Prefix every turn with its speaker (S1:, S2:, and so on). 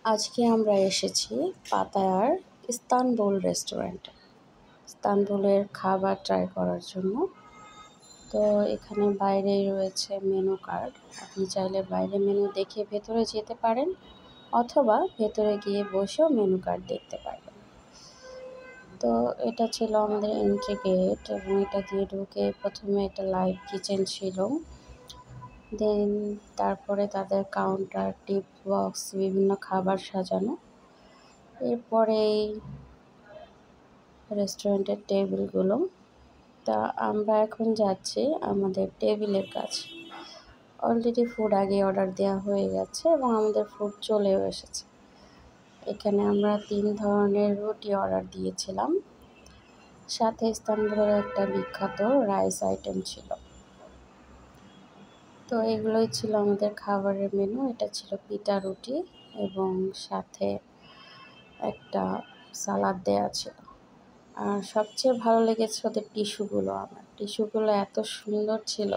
S1: আজকে আমরা এসেছি পাতায়ার ইস্তানবুল রেস্টুরেন্টে ইস্তানবুলের খাবার ট্রাই করার জন্য। তো এখানে বাইরেই রয়েছে মেনু কার্ড। আপনি চাইলে বাইরে মেনু দেখে ভেতরে যেতে পারেন, অথবা ভেতরে গিয়ে বসেও মেনু কার্ড দেখতে পারবেন। তো এটা ছিল আমাদের এন্ট্রি গেট, এবং এটা দিয়ে ঢুকে প্রথমে একটা লাইভ কিচেন ছিল। দেন তারপরে তাদের কাউন্টার, টিপ বক্স, বিভিন্ন খাবার সাজানো। এরপরে এই রেস্টুরেন্টের টেবিলগুলো। তা আমরা এখন যাচ্ছি আমাদের টেবিলের কাছে। অলরেডি ফুড আগে অর্ডার দেওয়া হয়ে গেছে এবং আমাদের ফুড চলেও এসেছে। এখানে আমরা 3 ধরনের রুটি অর্ডার দিয়েছিলাম, সাথে ইস্তানবুলের একটা বিখ্যাত রাইস আইটেম ছিল। তো এগুলোই ছিল আমাদের খাবারের মেনু। এটা ছিল পিটা রুটি এবং সাথে একটা সালাদ দেওয়া ছিল। আর সবচেয়ে ভালো লেগেছে ওদের টিস্যুগুলো। আমার টিস্যুগুলো এত সুন্দর ছিল।